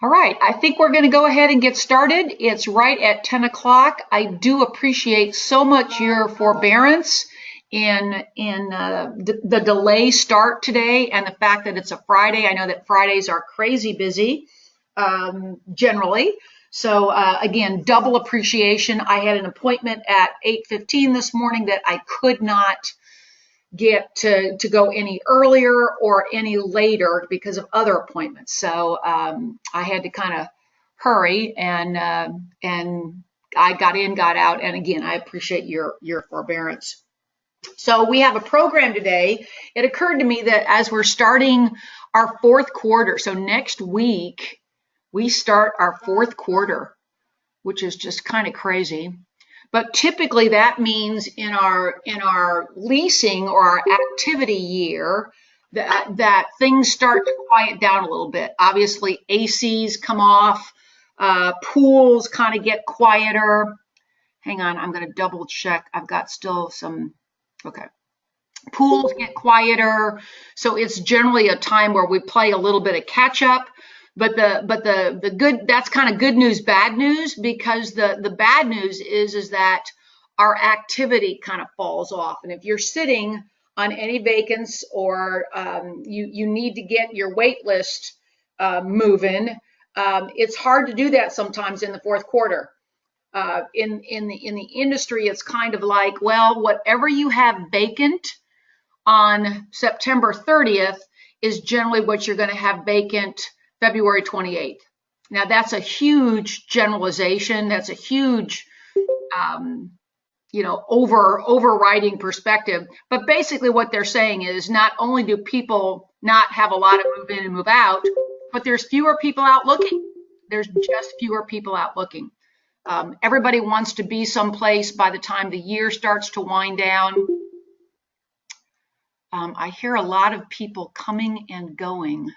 All right, I think we're going to go ahead and get started. It's right at 10 o'clock. I do appreciate so much your forbearance in the delay start today and the fact that it's a Friday. I know that Fridays are crazy busy generally. So again, double appreciation. I had an appointment at 8:15 this morning that I could not get to go any earlier or any later because of other appointments. So I had to kind of hurry and I got in, got out, and again, I appreciate your forbearance. So we have a program today. It occurred to me that as we're starting our fourth quarter, so next week we start our fourth quarter, which is just kind of crazy. But typically that means in our leasing or our activity year that things start to quiet down a little bit. Obviously, ACs come off, pools kind of get quieter. Hang on, I'm going to double check. I've got still some. Okay. Pools get quieter, so it's generally a time where we play a little bit of catch up. But the good, that's kind of good news, bad news, because the bad news is that our activity kind of falls off. And if you're sitting on any vacants or you need to get your wait list moving, it's hard to do that sometimes in the fourth quarter. In the industry, it's kind of like, well, whatever you have vacant on September 30th is generally what you're going to have vacant February 28th. Now that's a huge generalization. That's a huge, overriding perspective. But basically what they're saying is not only do people not have a lot of move in and move out, but there's fewer people out looking. There's just fewer people out looking. Everybody wants to be someplace by the time the year starts to wind down. I hear a lot of people coming and going.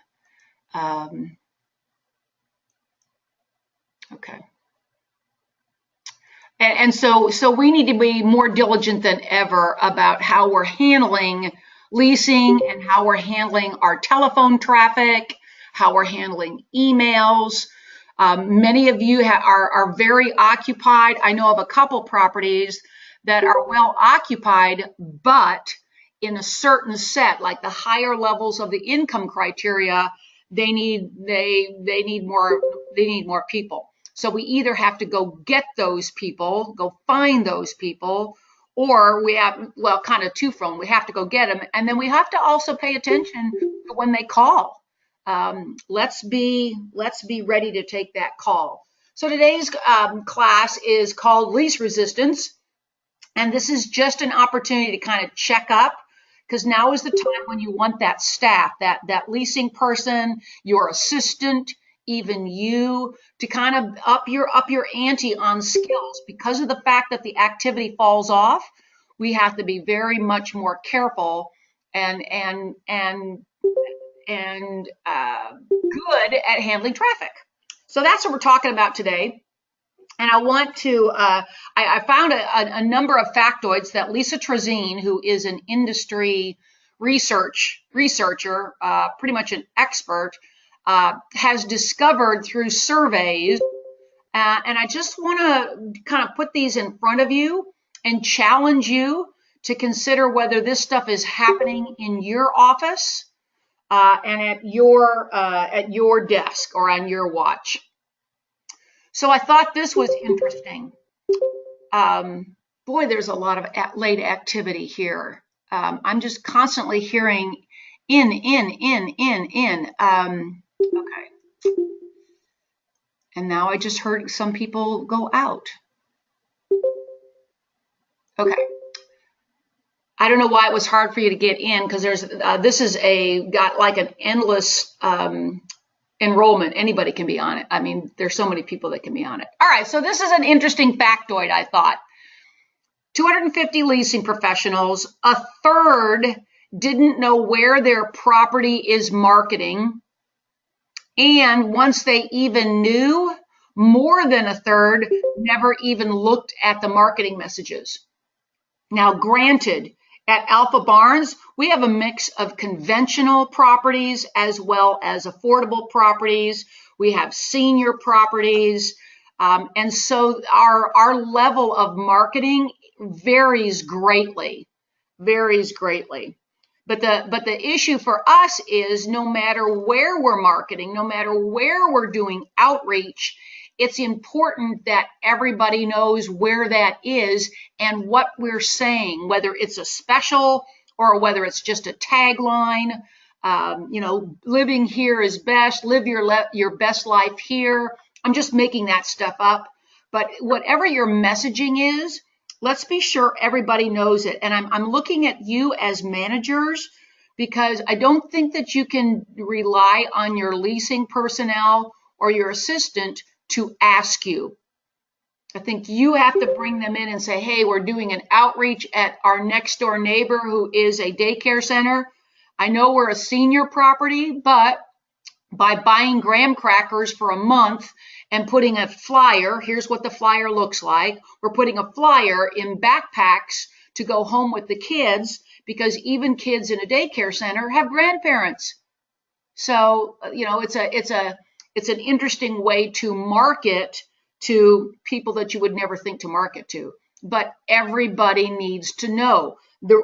Okay. And so we need to be more diligent than ever about how we're handling leasing and how we're handling our telephone traffic, how we're handling emails. Many of you are very occupied. I know of a couple properties that are well occupied, but in a certain set, like the higher levels of the income criteria, they need more people. So we either have to go get those people, go find those people, or we have, well, kind of twofold. We have to go get them, and then we have to also pay attention to when they call. Let's be ready to take that call. So today's class is called Lease Resistance, and this is just an opportunity to kind of check up, because now is the time when you want that staff, that leasing person, your assistant, even you, to kind of up your ante on skills. Because of the fact that the activity falls off, we have to be very much more careful and good at handling traffic. So that's what we're talking about today. And I want to, I found a number of factoids that Lisa Trezine, who is an industry researcher, pretty much an expert, has discovered through surveys. And I just want to kind of put these in front of you and challenge you to consider whether this stuff is happening in your office and at your desk or on your watch. So I thought this was interesting. Boy, there's a lot of late activity here. I'm just constantly hearing in. Okay. And now I just heard some people go out. Okay. I don't know why it was hard for you to get in, because this is got like an endless enrollment. Anybody can be on it. I mean, there's so many people that can be on it. All right, so this is an interesting factoid, I thought. 250 leasing professionals, a third didn't know where their property is marketing. And once they even knew, more than a third never even looked at the marketing messages. Now, granted, At Alpha Barnes, we have a mix of conventional properties as well as affordable properties. We have senior properties. And so our level of marketing varies greatly, varies greatly. But the issue for us is no matter where we're marketing, no matter where we're doing outreach, it's important that everybody knows where that is and what we're saying, whether it's a special or whether it's just a tagline. Living here is best, live your best life here. I'm just making that stuff up. But whatever your messaging is, let's be sure everybody knows it. And I'm looking at you as managers because I don't think that you can rely on your leasing personnel or your assistant to ask you. I think you have to bring them in and say, hey, we're doing an outreach at our next door neighbor who is a daycare center. I know we're a senior property, but by buying graham crackers for a month and putting a flyer, here's what the flyer looks like. We're putting a flyer in backpacks to go home with the kids because even kids in a daycare center have grandparents. So, it's an interesting way to market to people that you would never think to market to. But everybody needs to know.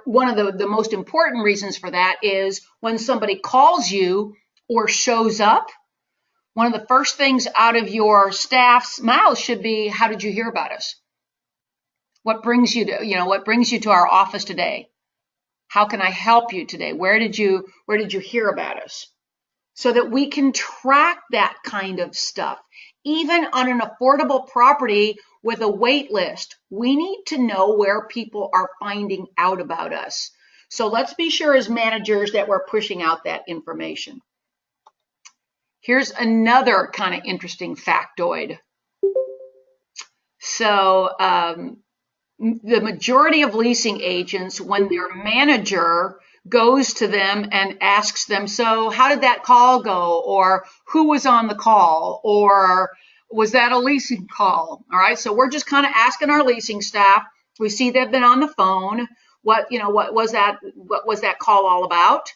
One of the most important reasons for that is when somebody calls you or shows up, one of the first things out of your staff's mouths should be, how did you hear about us? What brings you to our office today? How can I help you today? Where did you hear about us? So that we can track that kind of stuff. Even on an affordable property with a wait list, we need to know where people are finding out about us. So let's be sure as managers that we're pushing out that information. Here's another kind of interesting factoid. So the majority of leasing agents, when their manager goes to them and asks them, so how did that call go? Or who was on the call? Or was that a leasing call? All right, so we're just kind of asking our leasing staff. We see they've been on the phone. What was that call all about?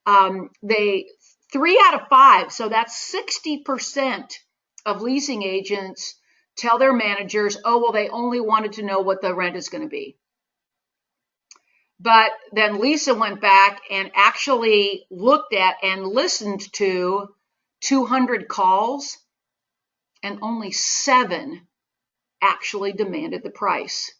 3 out of 5, so that's 60% of leasing agents tell their managers, oh, well, they only wanted to know what the rent is going to be. But then Lisa went back and actually looked at and listened to 200 calls, and only 7 actually demanded the price.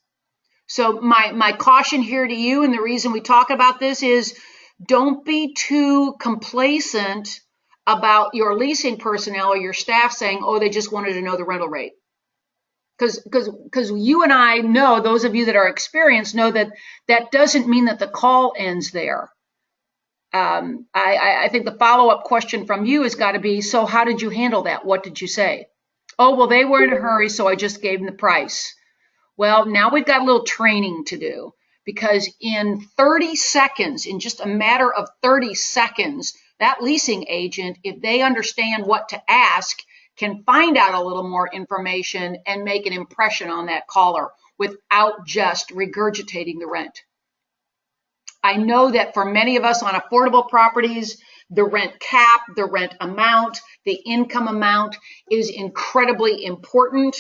So my caution here to you, and the reason we talk about this is, don't be too complacent about your leasing personnel or your staff saying, oh, they just wanted to know the rental rate. Because you and I know, those of you that are experienced know that that doesn't mean that the call ends there. I think the follow-up question from you has got to be, so how did you handle that? What did you say? Oh, well, they were in a hurry, so I just gave them the price. Well, now we've got a little training to do, because in 30 seconds, in just a matter of 30 seconds, that leasing agent, if they understand what to ask, can find out a little more information and make an impression on that caller without just regurgitating the rent. I know that for many of us on affordable properties, the rent cap, the rent amount, the income amount is incredibly important.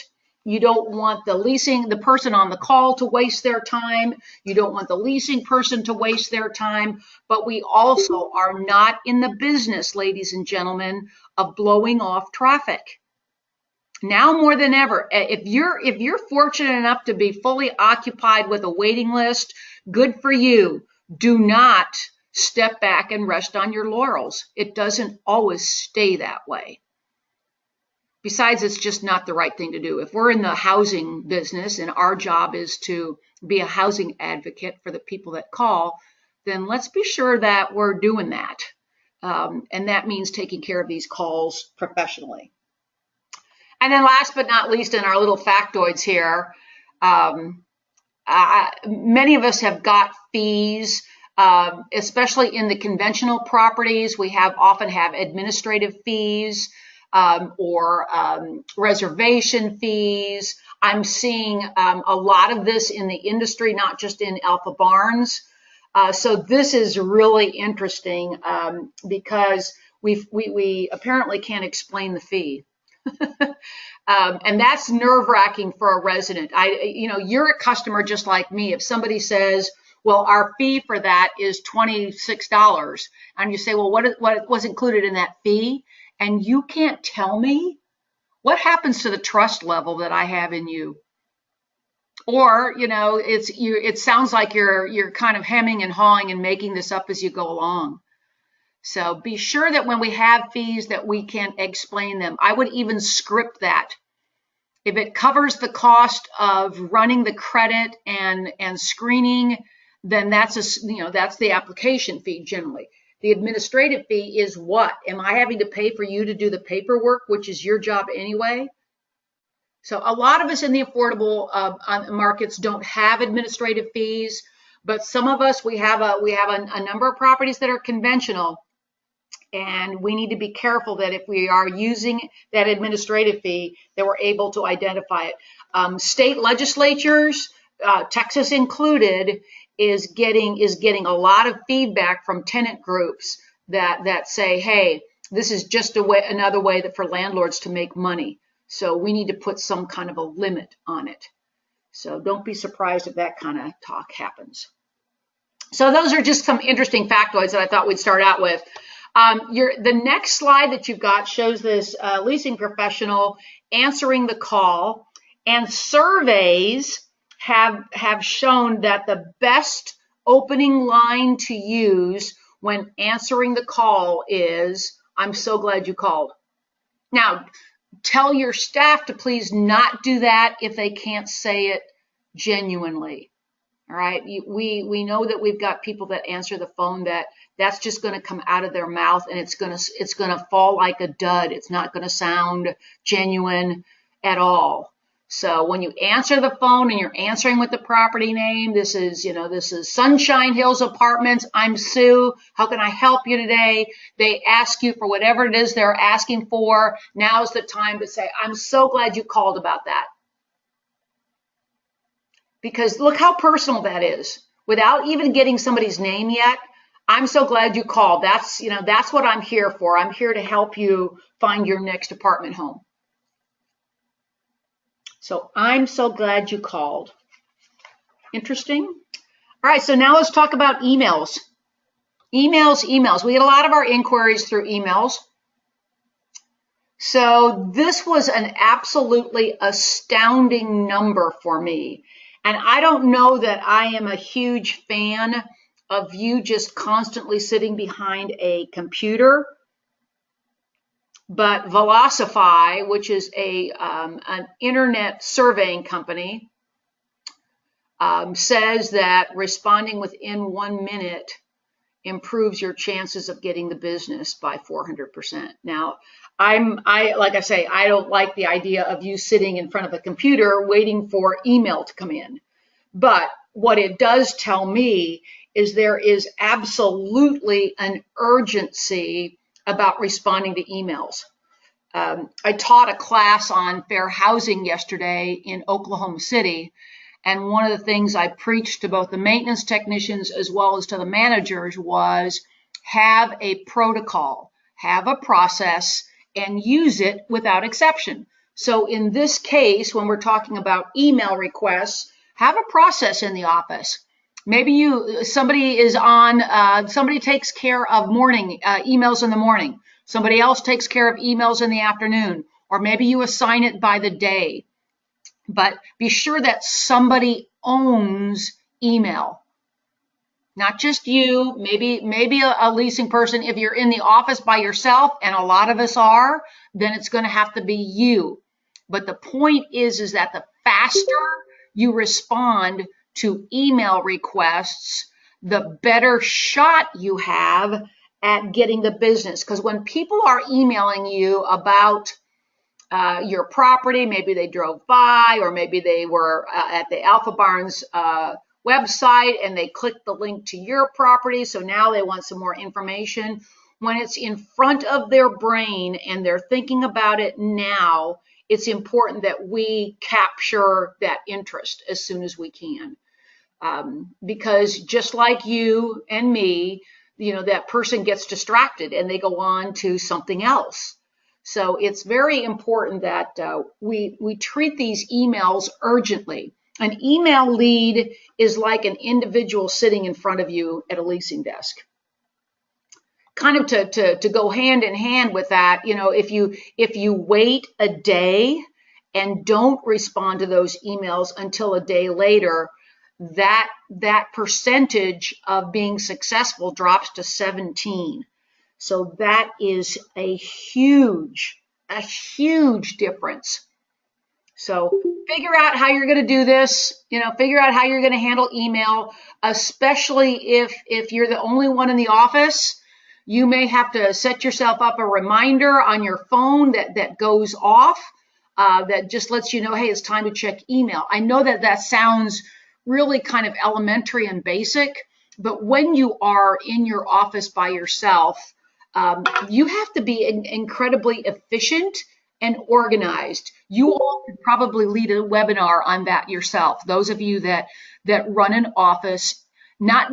You don't want the person on the call to waste their time. You don't want the leasing person to waste their time. But we also are not in the business, ladies and gentlemen, of blowing off traffic. Now more than ever, if you're fortunate enough to be fully occupied with a waiting list, good for you. Do not step back and rest on your laurels. It doesn't always stay that way. Besides, it's just not the right thing to do. If we're in the housing business and our job is to be a housing advocate for the people that call, then let's be sure that we're doing that. And that means taking care of these calls professionally. And then last but not least, in our little factoids here, many of us have got fees, especially in the conventional properties. We often have administrative fees. Or reservation fees. I'm seeing a lot of this in the industry, not just in Alpha Barnes. So this is really interesting because we apparently can't explain the fee. And that's nerve-wracking for a resident. You're a customer just like me. If somebody says, well, our fee for that is $26, and you say, well, what was included in that fee? And you can't tell me, what happens to the trust level that I have in you? Or, it sounds like you're kind of hemming and hawing and making this up as you go along. So be sure that when we have fees that we can explain them. I would even script that. If it covers the cost of running the credit and screening, then that's the application fee generally. The administrative fee is what? Am I having to pay for you to do the paperwork, which is your job anyway? So a lot of us in the affordable markets don't have administrative fees, but some of us, we have a number of properties that are conventional. And we need to be careful that if we are using that administrative fee, that we're able to identify it. State legislatures, Texas included, is getting a lot of feedback from tenant groups that say, hey, this is just another way that for landlords to make money. So we need to put some kind of a limit on it. So don't be surprised if that kind of talk happens. So those are just some interesting factoids that I thought we'd start out with. The next slide that you've got shows this leasing professional answering the call, and surveys have shown that the best opening line to use when answering the call is, "I'm so glad you called." Now, tell your staff to please not do that if they can't say it genuinely. All right, we know that we've got people that answer the phone that's just going to come out of their mouth, and it's going to fall like a dud. It's not going to sound genuine at all. So when you answer the phone and you're answering with the property name, this is Sunshine Hills Apartments. I'm Sue. How can I help you today? They ask you for whatever it is they're asking for. Now's the time to say, "I'm so glad you called about that." Because look how personal that is. Without even getting somebody's name yet, "I'm so glad you called." That's what I'm here for. I'm here to help you find your next apartment home. So I'm so glad you called. Interesting. All right, so now let's talk about emails. Emails. We get a lot of our inquiries through emails. So this was an absolutely astounding number for me. And I don't know that I am a huge fan of you just constantly sitting behind a computer. But Velocify, which is an internet surveying company, says that responding within 1 minute improves your chances of getting the business by 400%. Now, like I say, I don't like the idea of you sitting in front of a computer waiting for email to come in. But what it does tell me is there is absolutely an urgency about responding to emails. I taught a class on fair housing yesterday in Oklahoma City, and one of the things I preached to both the maintenance technicians as well as to the managers was have a protocol, have a process, and use it without exception. So in this case, when we're talking about email requests, have a process in the office. Maybe somebody takes care of morning emails in the morning. Somebody else takes care of emails in the afternoon, or maybe you assign it by the day. But be sure that somebody owns email. Not just you, maybe a leasing person. If you're in the office by yourself, and a lot of us are, then it's going to have to be you. But the point is that the faster you respond to email requests, the better shot you have at getting the business. Because when people are emailing you about your property, maybe they drove by, or maybe they were at the Alpha Barnes website and they clicked the link to your property, so now they want some more information. When it's in front of their brain and they're thinking about it now, it's important that we capture that interest as soon as we can. because just like you and me, that person gets distracted and they go on to something else. So it's very important that we treat these emails urgently. An email lead is like an individual sitting in front of you at a leasing desk. Kind of to go hand in hand with that, if you wait a day and don't respond to those emails until a day later, that percentage of being successful drops to 17. So that is a huge difference. So figure out how you're going to do this, figure out how you're going to handle email, especially if you're the only one in the office. You may have to set yourself up a reminder on your phone that goes off, that just lets you know, hey, it's time to check email. I know that sounds really kind of elementary and basic, but when you are in your office by yourself, you have to be incredibly efficient and organized. You all could probably lead a webinar on that yourself. Those of you that run an office, not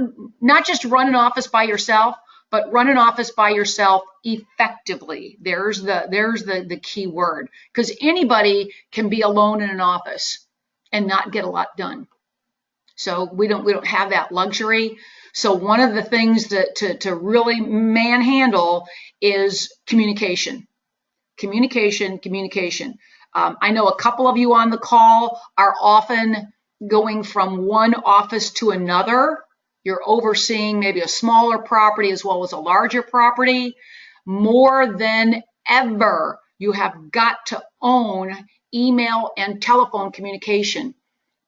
just run an office by yourself, but run an office by yourself effectively. There's the key word, because anybody can be alone in an office and not get a lot done. So we don't have that luxury. So one of the things that to really manhandle is communication. Communication. I know a couple of you on the call are often going from one office to another. You're overseeing maybe a smaller property as well as a larger property. More than ever, you have got to own email and telephone communication.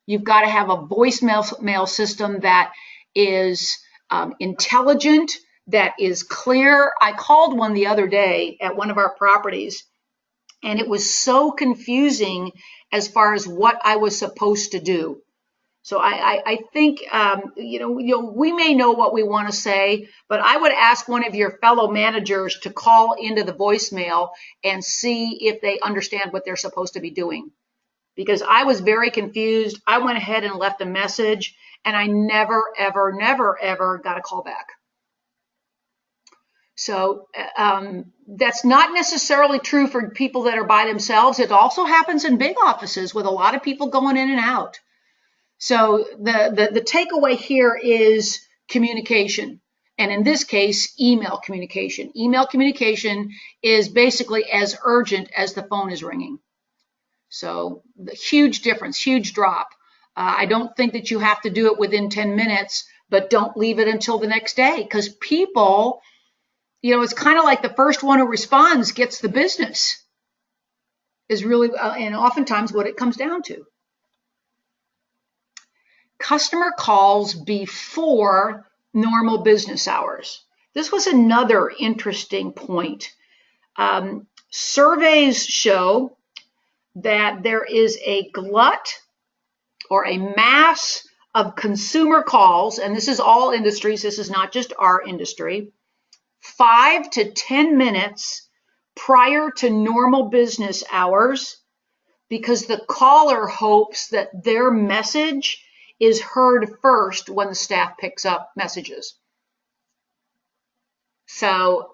You've got to have a voicemail system that is intelligent, that is clear. I called one the other day at one of our properties, and it was so confusing as far as what I was supposed to do. So I think, we may know what we want to say, but I would ask one of your fellow managers to call into the voicemail and see if they understand what they're supposed to be doing. Because I was very confused. I went ahead and left a message, and I never, ever got a call back. So that's not necessarily true for people that are by themselves. It also happens in big offices with a lot of people going in and out. So the takeaway here is communication. And in this case, email communication. Email communication is basically as urgent as the phone is ringing. So the huge difference, huge drop. I don't think that you have to do it within 10 minutes, but don't leave it until the next day, because people, it's kind of like the first one who responds gets the business, is really, and oftentimes what it comes down to. Customer calls before normal business hours. This was another interesting point. Surveys show that there is a glut or a mass of consumer calls, and this is all industries, this is not just our industry, 5 to 10 minutes prior to normal business hours, because the caller hopes that their message is heard first when the staff picks up messages. So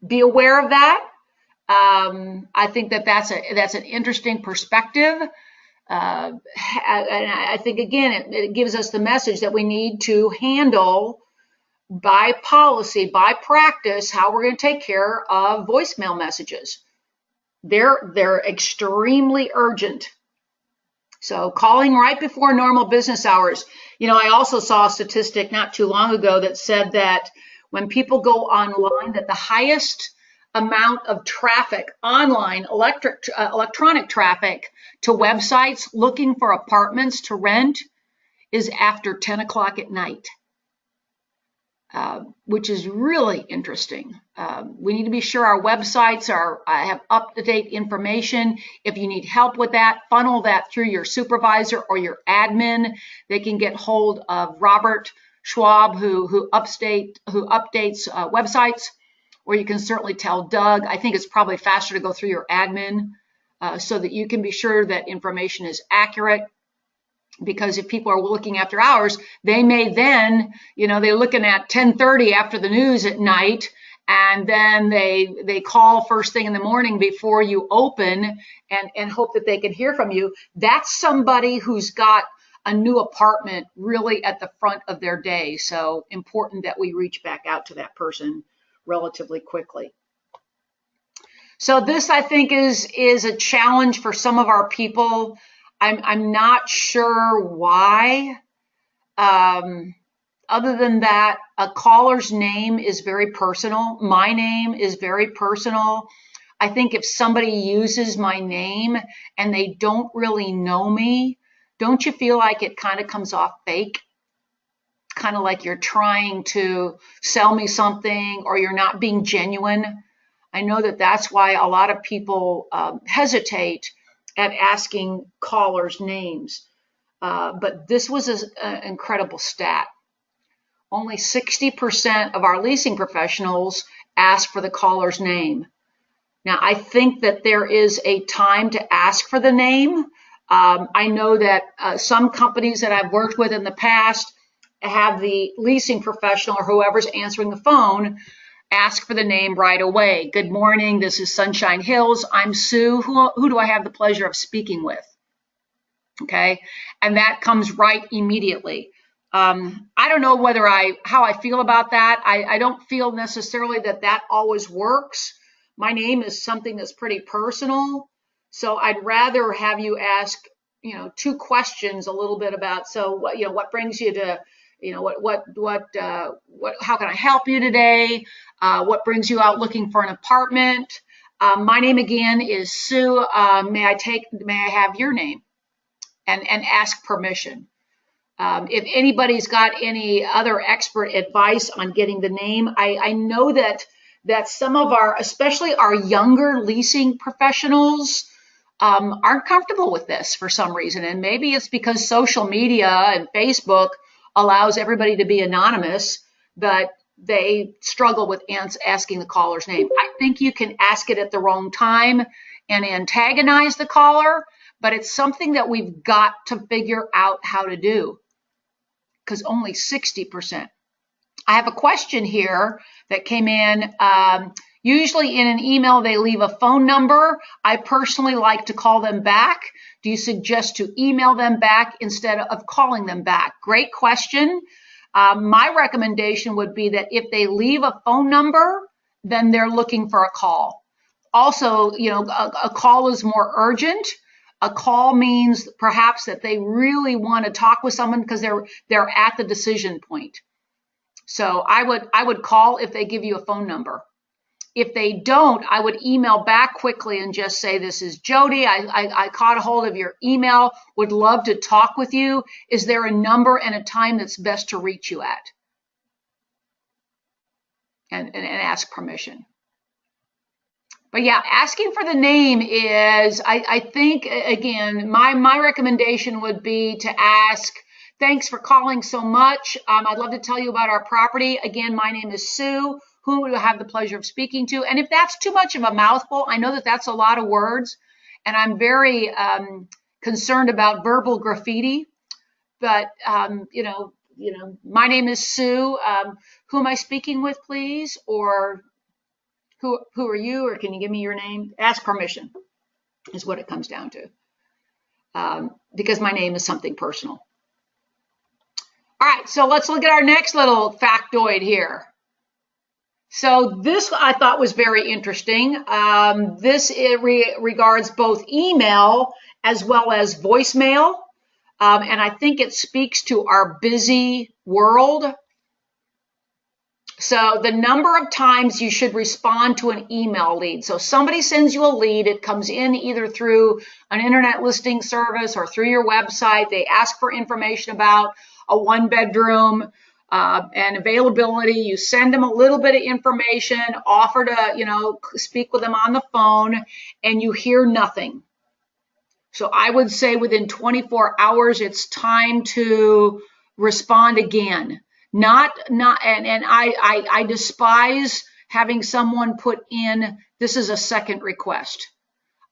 be aware of that. I think that's an interesting perspective. And I think, again, it gives us the message that we need to handle by policy, by practice, how we're going to take care of voicemail messages. They're extremely urgent. So calling right before normal business hours. I also saw a statistic not too long ago that said that when people go online, that the highest amount of traffic, online electronic traffic to websites looking for apartments to rent is after 10 o'clock at night, which is really interesting. We need to be sure our websites have up-to-date information. If you need help with that, funnel that through your supervisor or your admin. They can get hold of Robert Schwab, who updates websites, or you can certainly tell Doug. I think it's probably faster to go through your admin so that you can be sure that information is accurate. Because if people are looking after hours, they may then, they're looking at 10:30 after the news at night, and then they call first thing in the morning before you open and hope that they can hear from you. That's somebody who's got a new apartment really at the front of their day. So important that we reach back out to that person relatively quickly. So this, I think, is a challenge for some of our people. I'm not sure why. Other than that, a caller's name is very personal. My name is very personal. I think if somebody uses my name and they don't really know me, don't you feel like it kind of comes off fake? Kind of like you're trying to sell me something or you're not being genuine. I know that that's why a lot of people hesitate at asking callers' names. But this was an incredible stat. Only 60% of our leasing professionals ask for the caller's name. Now, I think that there is a time to ask for the name. I know that some companies that I've worked with in the past have the leasing professional or whoever's answering the phone ask for the name right away. Good morning, this is Sunshine Hills. I'm Sue. Who do I have the pleasure of speaking with? Okay, and that comes right immediately. I don't know how I feel about that. I don't feel necessarily that always works. My name is something that's pretty personal, so I'd rather have you ask, two questions a little bit about. So what brings you to, how can I help you today? What brings you out looking for an apartment? My name again is Sue. May I have your name? And ask permission. If anybody's got any other expert advice on getting the name, I know that some of especially our younger leasing professionals, aren't comfortable with this for some reason. And maybe it's because social media and Facebook allows everybody to be anonymous, but they struggle with asking the caller's name. I think you can ask it at the wrong time and antagonize the caller, but it's something that we've got to figure out how to do, because only 60%. I have a question here that came in. Usually in an email, they leave a phone number. I personally like to call them back. Do you suggest to email them back instead of calling them back? Great question. My recommendation would be that if they leave a phone number, then they're looking for a call. Also, a call is more urgent. A call means perhaps that they really want to talk with someone because they're at the decision point. So I would call if they give you a phone number. If they don't, I would email back quickly and just say, this is Jody. I caught a hold of your email. Would love to talk with you. Is there a number and a time that's best to reach you at? And ask permission. But yeah, asking for the name is, I think, again, my recommendation would be to ask, thanks for calling so much. I'd love to tell you about our property. Again, my name is Sue. Who do I have the pleasure of speaking to? And if that's too much of a mouthful, I know that that's a lot of words, and I'm very concerned about verbal graffiti. But my name is Sue. Who am I speaking with, please? Or who are you? Or can you give me your name? Ask permission is what it comes down to, because my name is something personal. All right, so let's look at our next little factoid here. So this I thought was very interesting. This regards both email as well as voicemail, and I think it speaks to our busy world. So the number of times you should respond to an email lead. So somebody sends you a lead. It comes in either through an internet listing service or through your website. They ask for information about a one-bedroom and availability. You send them a little bit of information, offer to, speak with them on the phone, and you hear nothing. So I would say within 24 hours, it's time to respond again. And I despise having someone put in, this is a second request.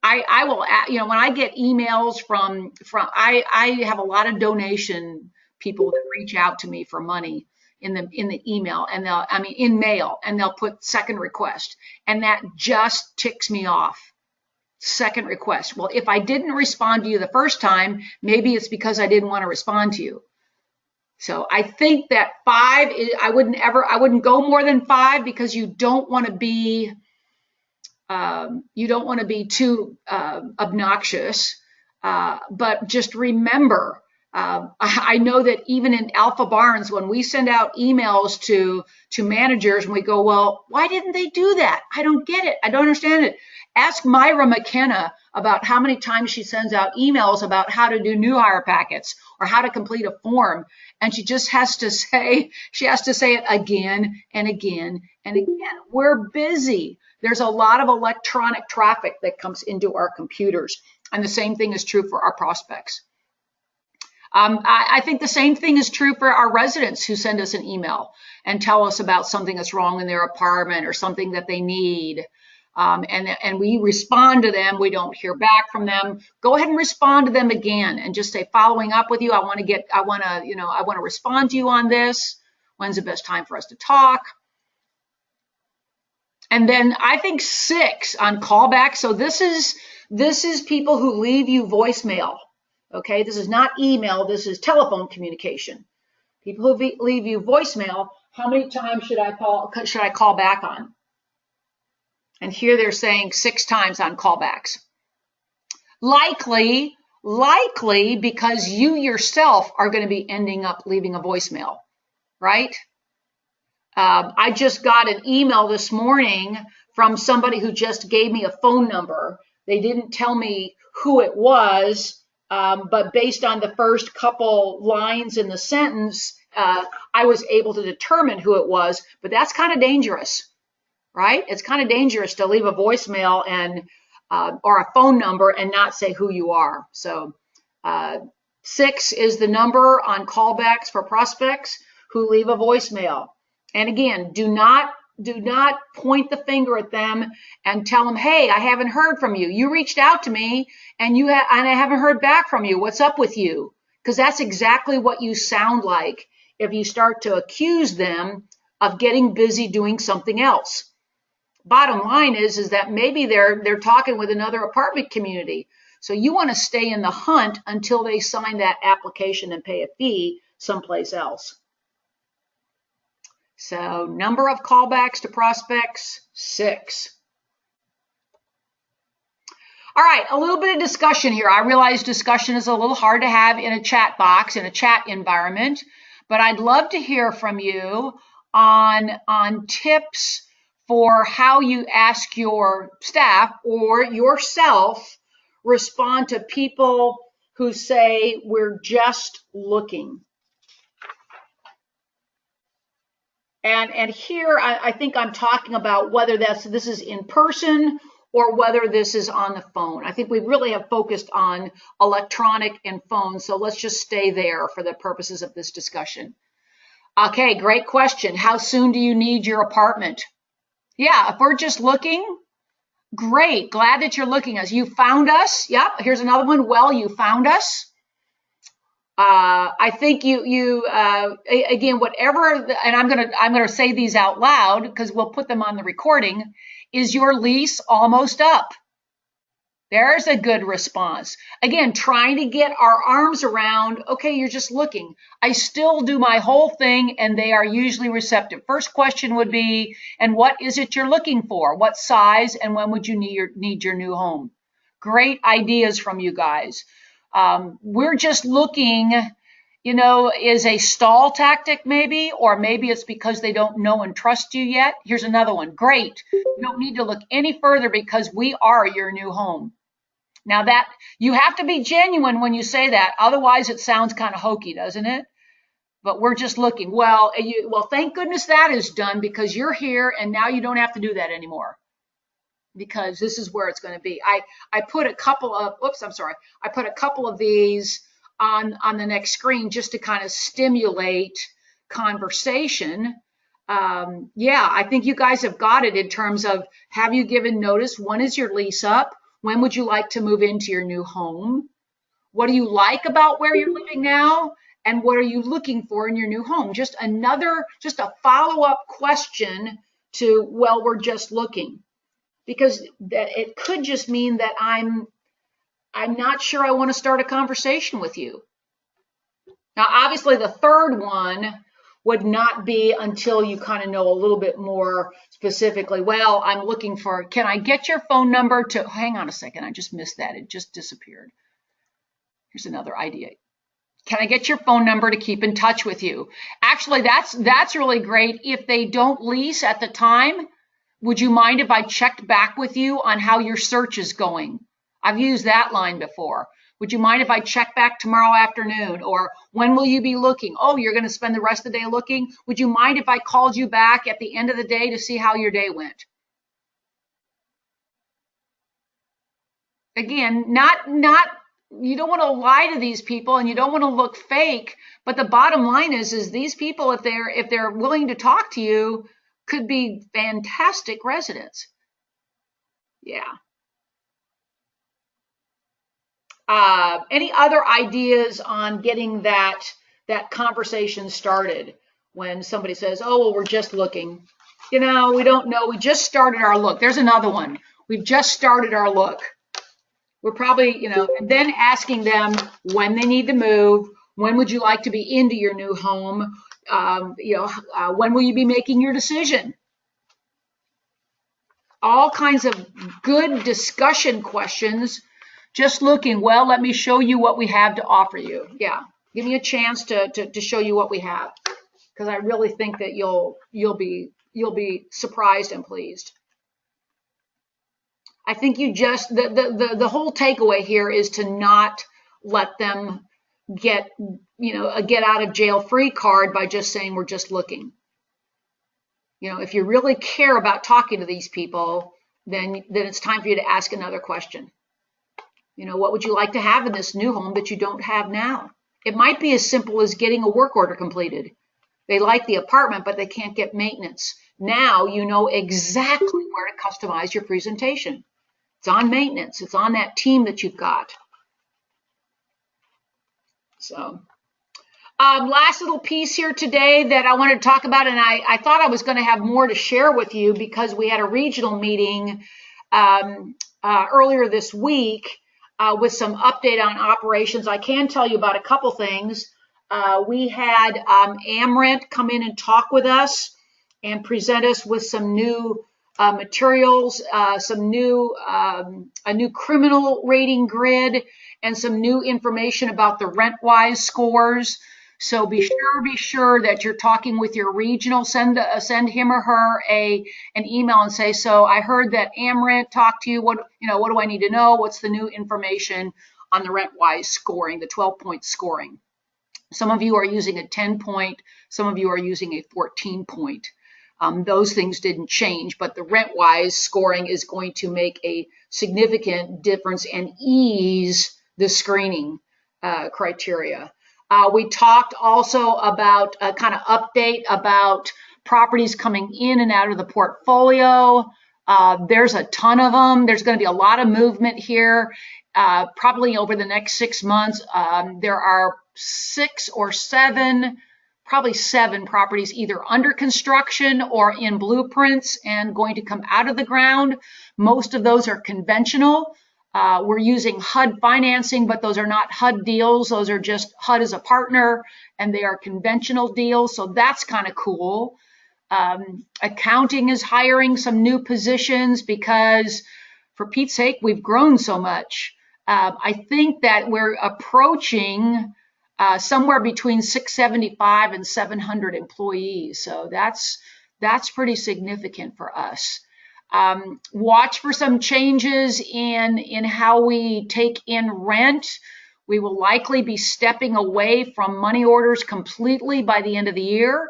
I will, when I get emails I have a lot of donation people that reach out to me for money in the email, and in mail, and they'll put second request, and that just ticks me off. Second request. Well, if I didn't respond to you the first time, maybe it's because I didn't want to respond to you. So I think that I wouldn't go more than 5, because you don't want to be too obnoxious. But just remember, I know that even in Alpha Barnes, when we send out emails to managers, and we go, well, why didn't they do that? I don't get it. I don't understand it. Ask Myra McKenna about how many times she sends out emails about how to do new hire packets or how to complete a form. And she has to say it again and again and again. We're busy. There's a lot of electronic traffic that comes into our computers. And the same thing is true for our prospects. I think the same thing is true for our residents who send us an email and tell us about something that's wrong in their apartment or something that they need. And we respond to them. We don't hear back from them. Go ahead and respond to them again and just say, following up with you, I want to respond to you on this. When's the best time for us to talk? And then I think 6 on callback. So this is people who leave you voicemail. Okay, this is not email. This is telephone communication. People who leave you voicemail. How many times should I call back on? And here they're saying 6 times on callbacks. Likely because you yourself are going to be ending up leaving a voicemail, right? I just got an email this morning from somebody who just gave me a phone number. They didn't tell me who it was, but based on the first couple lines in the sentence, I was able to determine who it was, but that's kind of dangerous. Right? It's kind of dangerous to leave a voicemail or a phone number and not say who you are. So 6 is the number on callbacks for prospects who leave a voicemail. And again, do not point the finger at them and tell them, hey, I haven't heard from you. You reached out to me and I haven't heard back from you. What's up with you? Because that's exactly what you sound like if you start to accuse them of getting busy doing something else. Bottom line is that maybe they're talking with another apartment community. So you want to stay in the hunt until they sign that application and pay a fee someplace else. So number of callbacks to prospects, 6. All right, a little bit of discussion here. I realize discussion is a little hard to have in a chat box, in a chat environment, but I'd love to hear from you on tips for how you ask your staff or yourself respond to people who say, we're just looking. And here I think I'm talking about whether this is in person or whether this is on the phone. I think we really have focused on electronic and phone, so let's just stay there for the purposes of this discussion. Okay, great question. How soon do you need your apartment? Yeah, if we're just looking, great. Glad that you're looking. As you found us. Yep, here's another one. Well, you found us. I think again, whatever, and I'm gonna say these out loud because we'll put them on the recording. Is your lease almost up? There's a good response. Again, trying to get our arms around, okay, you're just looking. I still do my whole thing, and they are usually receptive. First question would be, and what is it you're looking for? What size, and when would you need your new home? Great ideas from you guys. We're just looking, is a stall tactic maybe, or maybe it's because they don't know and trust you yet. Here's another one. Great. You don't need to look any further because we are your new home. Now that you have to be genuine when you say that, otherwise it sounds kind of hokey, doesn't it? But we're just looking. Well, thank goodness that is done because you're here and now you don't have to do that anymore because this is where it's going to be. I put a couple of, I put a couple of these on the next screen just to kind of stimulate conversation. I think you guys have got it in terms of, have you given notice? When is your lease up? When would you like to move into your new home? What do you like about where you're living now? And what are you looking for in your new home? Just a follow-up question to, well, we're just looking. Because that it could just mean that I'm not sure I want to start a conversation with you. Now, obviously, the third one would not be until you kind of know a little bit more specifically. Well, I'm looking for, can I get your phone number to, hang on a second, I just missed that. It just disappeared. Here's another idea. Can I get your phone number to keep in touch with you? Actually, that's really great. If they don't lease at the time, would you mind if I checked back with you on how your search is going? I've used that line before. Would you mind if I check back tomorrow afternoon? Or when will you be looking? Oh, you're going to spend the rest of the day looking? Would you mind if I called you back at the end of the day to see how your day went? Again, not you don't want to lie to these people and you don't want to look fake, but the bottom line is these people, if they're willing to talk to you, could be fantastic residents. Yeah. Any other ideas on getting that conversation started when somebody says, "Oh, well, we're just looking." We don't know. We just started our look. There's another one. We've just started our look. We're probably, and then asking them when they need to move. When would you like to be into your new home? When will you be making your decision? All kinds of good discussion questions. Just looking, well, let me show you what we have to offer you. Yeah, give me a chance to show you what we have, because I really think that you'll be surprised and pleased. I think you just the whole takeaway here is to not let them get a get out of jail free card by just saying we're just looking. If you really care about talking to these people, then it's time for you to ask another question. What would you like to have in this new home that you don't have now? It might be as simple as getting a work order completed. They like the apartment, but they can't get maintenance. Now you know exactly where to customize your presentation. It's on maintenance. It's on that team that you've got. So, last little piece here today that I wanted to talk about, and I thought I was going to have more to share with you because we had a regional meeting earlier this week with some update on operations. I can tell you about a couple things. We had Amrent come in and talk with us and present us with some new materials, a new criminal rating grid, and some new information about the RentWise scores. So be sure that you're talking with your regional. Send him or her an email and say, so I heard that Amrent talked to you. What do I need to know? What's the new information on the RentWise scoring, the 12-point scoring? Some of you are using a 10-point. Some of you are using a 14-point. Those things didn't change, but the RentWise scoring is going to make a significant difference and ease the screening criteria. We talked also about a kind of update about properties coming in and out of the portfolio. There's a ton of them. There's going to be a lot of movement here. Probably over the next 6 months, there are 6 or 7, probably 7 properties either under construction or in blueprints and going to come out of the ground. Most of those are conventional. We're using HUD financing, but those are not HUD deals. Those are just HUD as a partner, and they are conventional deals. So that's kind of cool. Accounting is hiring some new positions because, for Pete's sake, we've grown so much. I think that we're approaching somewhere between 675 and 700 employees. So that's pretty significant for us. Watch for some changes in how we take in rent. We will likely be stepping away from money orders completely by the end of the year.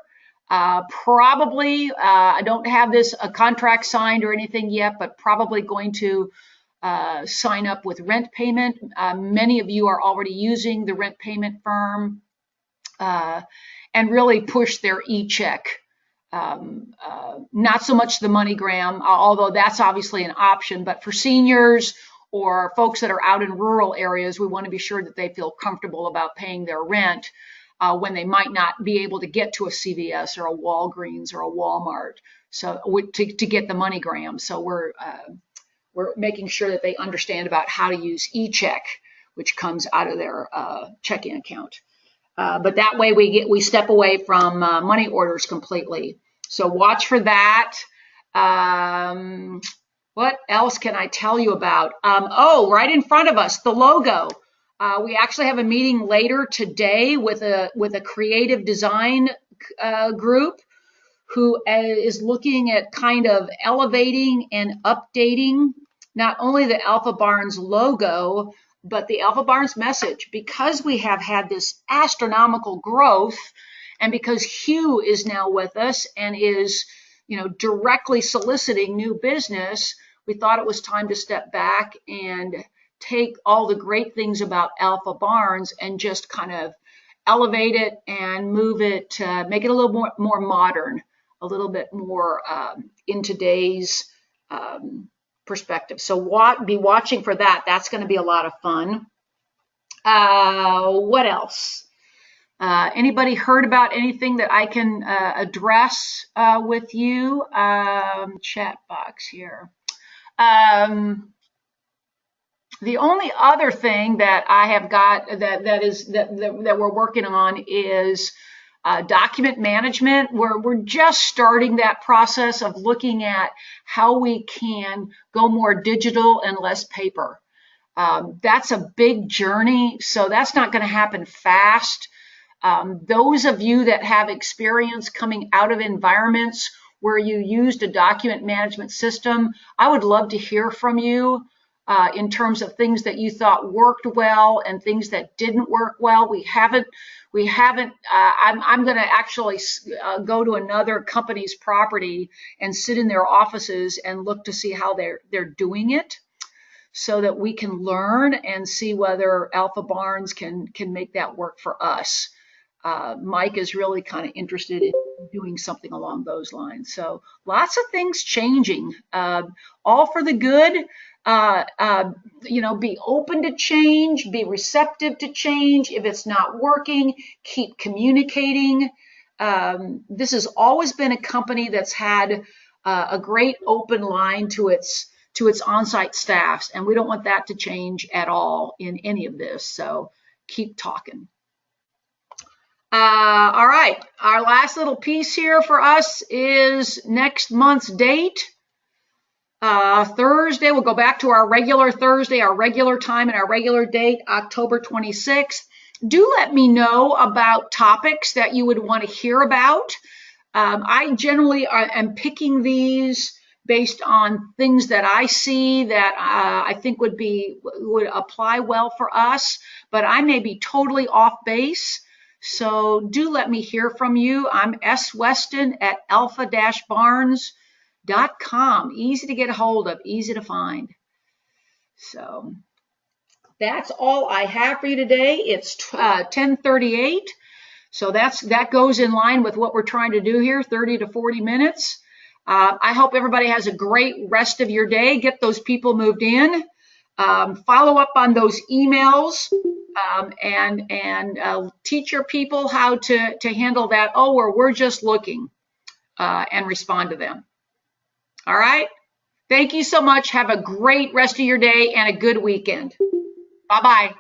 Probably, I don't have a contract signed or anything yet, but probably going to sign up with rent payment. Many of you are already using the rent payment firm and really push their e-check. Not so much the MoneyGram, although that's obviously an option, but for seniors or folks that are out in rural areas, we want to be sure that they feel comfortable about paying their rent when they might not be able to get to a CVS or a Walgreens or a Walmart to get the MoneyGram. So we're making sure that they understand about how to use e-check, which comes out of their checking account. But that way we step away from money orders completely. So watch for that. What else can I tell you about? Oh, right in front of us, the logo. We actually have a meeting later today with a creative design group who is looking at kind of elevating and updating not only the Alpha Barnes logo, but the Alpha Barnes message. Because we have had this astronomical growth, and because Hugh is now with us and is, directly soliciting new business, we thought it was time to step back and take all the great things about Alpha Barnes and just kind of elevate it and move it to make it a little more modern, a little bit more in today's perspective. So be watching for that. That's going to be a lot of fun. What else? Anybody heard about anything that I can address with you? Chat box here. The only other thing that I have got that we're working on is document management. We're just starting that process of looking at how we can go more digital and less paper. That's a big journey, so that's not going to happen fast. Those of you that have experience coming out of environments where you used a document management system, I would love to hear from you in terms of things that you thought worked well and things that didn't work well. We haven't. I'm going to actually go to another company's property and sit in their offices and look to see how they're doing it, so that we can learn and see whether Alpha Barnes can make that work for us. Mike is really kind of interested in doing something along those lines. So lots of things changing, all for the good. Be open to change, be receptive to change. If it's not working, keep communicating. This has always been a company that's had a great open line to its on-site staffs, and we don't want that to change at all in any of this. So keep talking. All right, our last little piece here for us is next month's date. Thursday, we'll go back to our regular Thursday, our regular time and our regular date, October 26th. Do let me know about topics that you would want to hear about. I generally am picking these based on things that I see that I think would apply well for us, but I may be totally off base. So do let me hear from you. I'm S. Weston at alpha-barnes.com. Easy to get a hold of, easy to find. So that's all I have for you today. It's 10:38. So that goes in line with what we're trying to do here, 30 to 40 minutes. I hope everybody has a great rest of your day. Get those people moved in. Follow up on those emails, and teach your people how to handle that. Oh, we're just looking, and respond to them. All right. Thank you so much. Have a great rest of your day and a good weekend. Bye-bye.